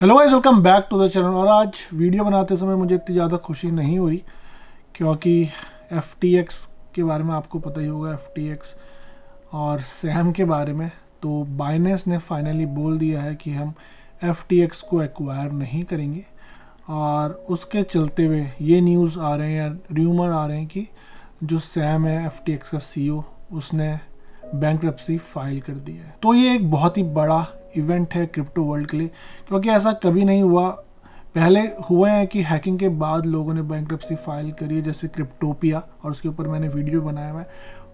Hello guys, welcome back to the channel. और आज video बनाते समय मुझे इतनी ज़्यादा खुशी नहीं हो रही क्योंकि FTX के बारे में आपको पता ही होगा। FTX और सैम के बारे में तो बाइनेंस ने फाइनली बोल दिया है कि हम FTX को एक्वायर नहीं करेंगे। और उसके चलते हुए ये न्यूज़ आ रहे हैं या र्यूमर आ रहे हैं कि जो सैम है FTX का CEO, उसने बैंक्रप्सी फाइल कर दी है। तो ये एक बहुत ही बड़ा इवेंट है क्रिप्टो वर्ल्ड के लिए, क्योंकि ऐसा कभी नहीं हुआ। पहले हुए हैं कि हैकिंग के बाद लोगों ने बैंक्रप्सी फाइल करी है, जैसे क्रिप्टोपिया, और उसके ऊपर मैंने वीडियो बनाया हुआ है।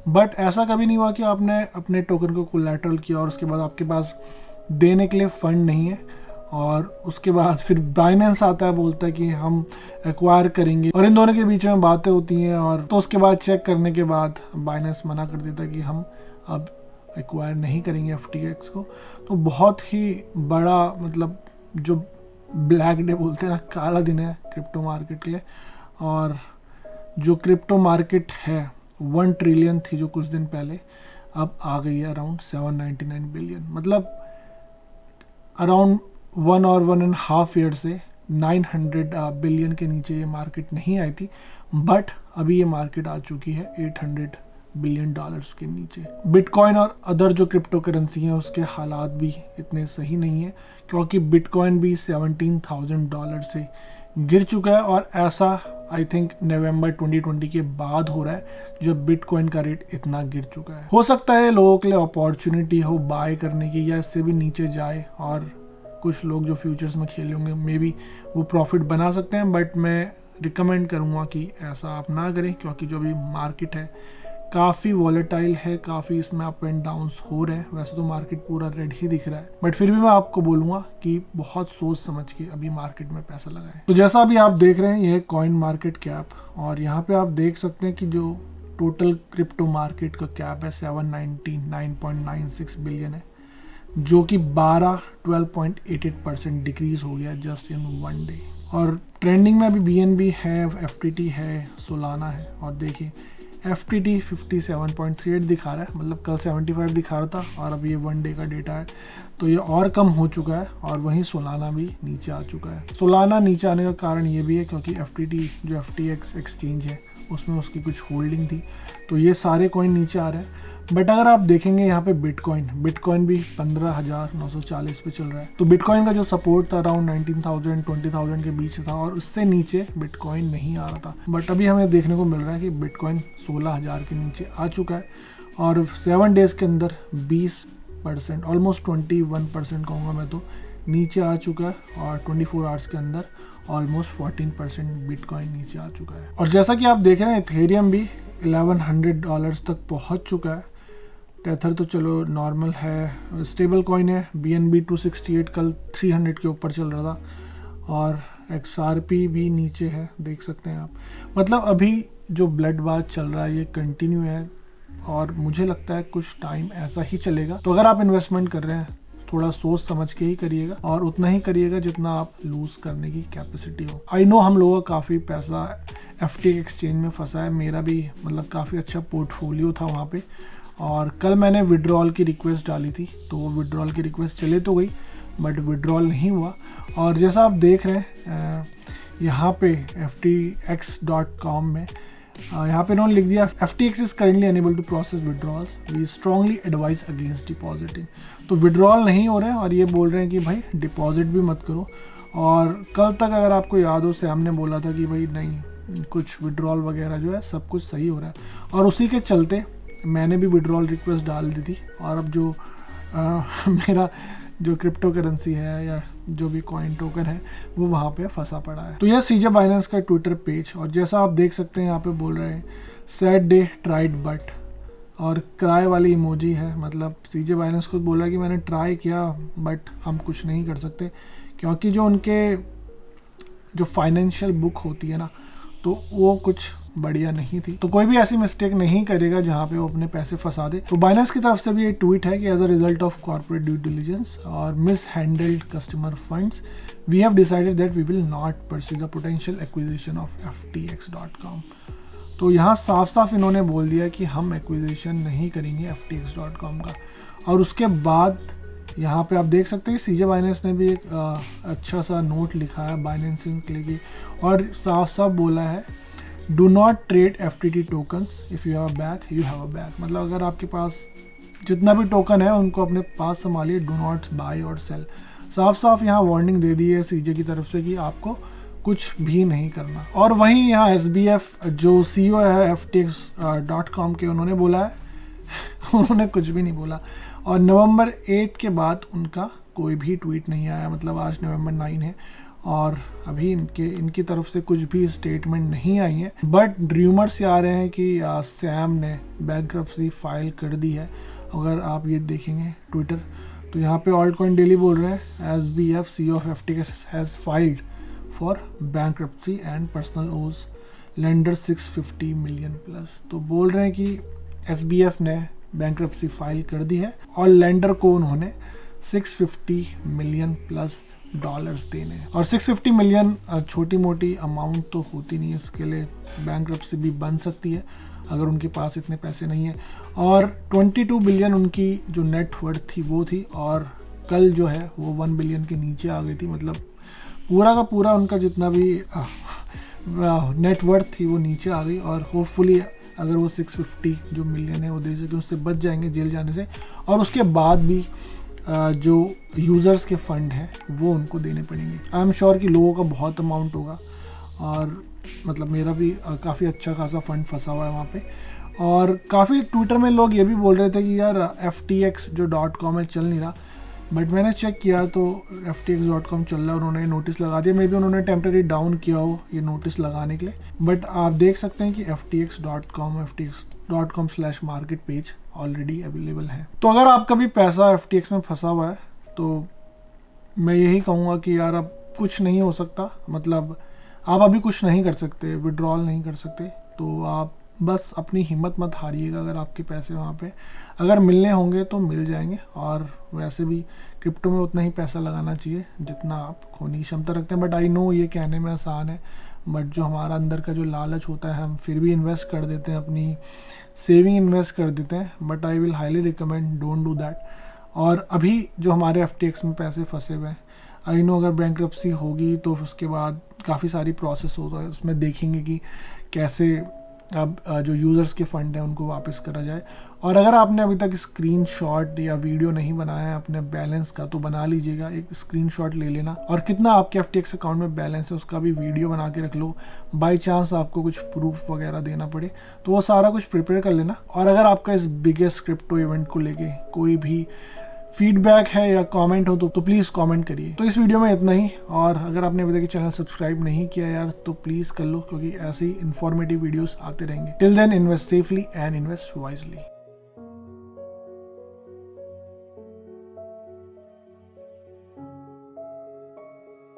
बट ऐसा कभी नहीं हुआ कि आपने अपने टोकन को कोलैटरल किया और उसके बाद आपके पास देने के लिए फंड नहीं है, और उसके बाद फिर बाइनेंस आता है, बोलता है कि हम एक्वायर करेंगे, और इन दोनों के बीच में बातें होती हैं। और तो उसके बाद चेक करने के बाद बाइनेंस मना कर देता है कि हम अब एक्वायर नहीं करेंगे FTX को। तो बहुत ही बड़ा, मतलब जो ब्लैक डे बोलते हैं ना, काला दिन है क्रिप्टो मार्केट के लिए। और जो क्रिप्टो मार्केट है 1 ट्रिलियन थी जो कुछ दिन पहले, अब आ गई है अराउंड 799 बिलियन। मतलब अराउंड 1.5 ईयर से 900 बिलियन के नीचे ये मार्केट नहीं आई थी। बट अभी ये मार्केट आ चुकी है $800 बिलियन के नीचे। बिटकॉइन और अदर जो क्रिप्टो करेंसी हैं उसके हालात भी इतने सही नहीं है, क्योंकि बिटकॉइन भी $17,000 से गिर चुका है। और ऐसा आई थिंक नवंबर 2020 के बाद हो रहा है जब बिटकॉइन का रेट इतना गिर चुका है। हो सकता है लोगों के लिए अपॉर्चुनिटी हो बाय करने की, या इससे भी नीचे जाए, और कुछ लोग जो फ्यूचर्स में खेले होंगे मे बी वो प्रॉफिट बना सकते हैं। बट मैं रिकमेंड करूँगा कि ऐसा आप ना करें, क्योंकि जो अभी मार्केट है काफ़ी वॉलेटाइल है, काफ़ी इसमें अप एंड डाउन्स हो रहे हैं। वैसे तो मार्केट पूरा रेड ही दिख रहा है, बट फिर भी मैं आपको बोलूँगा कि बहुत सोच समझ के अभी मार्केट में पैसा लगाएं। तो जैसा अभी आप देख रहे हैं, यह कॉइन मार्केट कैप, और यहाँ पे आप देख सकते हैं कि जो टोटल क्रिप्टो मार्केट का कैप है 799.96 बिलियन है, जो कि 12.88% डिक्रीज हो गया जस्ट इन 1 डे। और ट्रेंडिंग में अभी BNB है, FTT है, सोलाना है। और देखिए FTT 57.38 दिखा रहा है, मतलब कल 75 दिखा रहा था, और अब ये 1 डे का डेटा है तो ये और कम हो चुका है। और वहीं सोलाना भी नीचे आ चुका है। सोलाना नीचे आने का कारण ये भी है क्योंकि FTT जो FTX एक्सचेंज है उसमें उसकी कुछ होल्डिंग थी, तो ये सारे कॉइन नीचे आ रहे हैं। बट अगर आप देखेंगे यहाँ पे बिटकॉइन भी 15,940 पे चल रहा है। तो बिटकॉइन का जो सपोर्ट था अराउंड 19,000 20,000 के बीच था, और उससे नीचे बिटकॉइन नहीं आ रहा था। बट अभी हमें देखने को मिल रहा है कि बिटकॉइन 16,000 के नीचे आ चुका है, और 7 डेज के अंदर 20%, ऑलमोस्ट 21% कहूँगा मैं तो, नीचे आ चुका है। और 24 आवर्स के अंदर ऑलमोस्ट 14% बिटकॉइन नीचे आ चुका है। और जैसा कि आप देख रहे हैं, इथेरियम भी $1,100 तक पहुंच चुका है। टेथर तो चलो नॉर्मल है, स्टेबल कॉइन है। BNB 268 कल 300 के ऊपर चल रहा था, और XRP भी नीचे है, देख सकते हैं आप। मतलब अभी जो ब्लड बाथ चल रहा है ये कंटिन्यू है, और मुझे लगता है कुछ टाइम ऐसा ही चलेगा। तो अगर आप इन्वेस्टमेंट कर रहे हैं थोड़ा सोच समझ के ही करिएगा, और उतना ही करिएगा जितना आप लूज करने की कैपेसिटी हो। आई नो हम लोगों का काफ़ी पैसा FTX एक्सचेंज में फंसा है, मेरा भी मतलब काफ़ी अच्छा पोर्टफोलियो था वहाँ पे। और कल मैंने विड्रॉल की रिक्वेस्ट डाली थी, तो वो विड्रॉल की रिक्वेस्ट चले तो गई, बट विड्रॉल नहीं हुआ। और जैसा आप देख रहे हैं यहाँ पे FTX.com में यहाँ पे इन्होंने लिख दिया, FTX is currently unable to process withdrawals, we strongly advise against depositing. तो विड्रॉल नहीं हो रहे हैं, और ये बोल रहे हैं कि भाई डिपॉजिट भी मत करो। और कल तक अगर आपको याद हो, सैम ने बोला था कि भाई नहीं, कुछ विड्रॉल वगैरह जो है सब कुछ सही हो रहा है। और उसी के चलते मैंने भी विड्रॉल रिक्वेस्ट डाल दी थी, और अब जो मेरा जो क्रिप्टो करेंसी है या जो भी कॉइन टोकन है वो वहाँ पे फंसा पड़ा है। तो यह CJ बाइनेंस का ट्विटर पेज, और जैसा आप देख सकते हैं यहाँ पे बोल रहे हैं सैड डे ट्राइड बट, और क्राई वाली इमोजी है। मतलब CJ बाइनेंस खुद बोला कि मैंने ट्राई किया बट हम कुछ नहीं कर सकते, क्योंकि जो उनके जो फाइनेंशियल बुक होती है ना, तो वो कुछ बढ़िया नहीं थी। तो कोई भी ऐसी मिस्टेक नहीं करेगा जहाँ पे वो अपने पैसे फंसा दे। तो बाइनेंस की तरफ से भी ये ट्वीट है कि as a result of corporate due diligence और mishandled customer funds, we have decided that we will not pursue the potential acquisition of FTX.com। तो यहाँ साफ साफ इन्होंने बोल दिया कि हम एक्विजिशन नहीं करेंगे FTX.com का। और उसके बाद यहाँ पे आप देख सकते हैं सीजे बाइनेंस ने भी एक अच्छा सा नोट लिखा है बाइनेंसिंग के लिए और साफ साफ बोला है do not trade FTT tokens if you have back you have a back. मतलब अगर आपके पास जितना भी टोकन है उनको अपने पास संभालिए, डू नॉट बाय और सेल। साफ साफ यहाँ वार्निंग दे दी है सीजे की तरफ से कि आपको कुछ भी नहीं करना। और वहीं यहाँ SBF जो CEO है FTX.com के, उन्होंने बोला है उन्होंने कुछ भी नहीं बोला और नवंबर 8 के बाद उनका कोई भी ट्वीट नहीं आया। मतलब आज नवंबर 9 है और अभी इनकी तरफ से कुछ भी स्टेटमेंट नहीं आई है। बट र्यूमर्स आ रहे हैं कि सैम ने बैंक्रप्सी फाइल कर दी है। अगर आप ये देखेंगे ट्विटर तो यहाँ पे ऑल्टकॉइन डेली बोल रहे हैं SBF CEO of FTX has filed for bankruptcy and personal ओज लेंडर 650 मिलियन प्लस। तो बोल रहे हैं कि SBF ने बैंक्रप्सी फाइल कर दी है और लेंडर को उन्होंने 650 मिलियन प्लस डॉलर्स देने हैं। और 650 मिलियन छोटी मोटी अमाउंट तो होती नहीं है, इसके लिए बैंक्रप्सी भी बन सकती है अगर उनके पास इतने पैसे नहीं है। और 22 बिलियन उनकी जो नेट वर्थ थी वो थी और कल जो है वो 1 बिलियन के नीचे आ गई थी। मतलब पूरा का पूरा उनका जितना भी नेट वर्थ थी वो नीचे आ गई और होपफुली अगर वो 650 जो मिलियन है वो दे सके उससे बच जाएंगे जेल जाने से। और उसके बाद भी जो यूज़र्स के फंड हैं वो उनको देने पड़ेंगे। आई एम श्योर कि लोगों का बहुत अमाउंट होगा और मतलब मेरा भी काफ़ी अच्छा खासा फंड फंसा हुआ है वहाँ पे। और काफ़ी ट्विटर में लोग ये भी बोल रहे थे कि यार FTX जो .com है चल नहीं रहा, बट मैंने चेक किया तो FTX.com चल रहा है। उन्होंने नोटिस लगा दिया, मे बी उन्होंने टेम्परेरी डाउन किया हो ये नोटिस लगाने के लिए। बट आप देख सकते हैं कि FTX.com/market पेज ऑलरेडी अवेलेबल है। तो अगर आपका भी पैसा FTX में फंसा हुआ है तो मैं यही कहूँगा कि यार अब कुछ नहीं हो सकता। मतलब आप अभी कुछ नहीं कर सकते, विड्रॉल नहीं कर सकते, तो आप बस अपनी हिम्मत मत हारिएगा। अगर आपके पैसे वहाँ पे अगर मिलने होंगे तो मिल जाएंगे। और वैसे भी क्रिप्टो में उतना ही पैसा लगाना चाहिए जितना आप खोने की क्षमता रखते हैं। बट आई नो ये कहने में आसान है, बट जो हमारा अंदर का जो लालच होता है हम फिर भी इन्वेस्ट कर देते हैं, अपनी सेविंग इन्वेस्ट कर देते हैं। But I will highly recommend don't do that. और अभी जो हमारे FTX में पैसे फंसे हुए हैं, आई नो अगर बैंक्रप्सी होगी तो उसके बाद काफ़ी सारी प्रोसेस होता है, उसमें देखेंगे कि कैसे अब जो यूज़र्स के फंड हैं उनको वापस करा जाए। और अगर आपने अभी तक स्क्रीनशॉट या वीडियो नहीं बनाया है अपने बैलेंस का तो बना लीजिएगा, एक स्क्रीनशॉट ले लेना और कितना आपके FTX अकाउंट में बैलेंस है उसका भी वीडियो बना के रख लो। बाई चांस आपको कुछ प्रूफ वगैरह देना पड़े तो वो सारा कुछ प्रिपेयर कर लेना। और अगर आपका इस बिगेस्ट क्रिप्टो इवेंट को लेके कोई भी फीडबैक है या कमेंट हो तो प्लीज़ कमेंट करिए। तो इस वीडियो में इतना ही। और अगर आपने अभी तक चैनल सब्सक्राइब नहीं किया यार तो प्लीज़ कर लो, क्योंकि ऐसे ही इन्फॉर्मेटिव वीडियोस आते रहेंगे। Till then invest safely and invest wisely.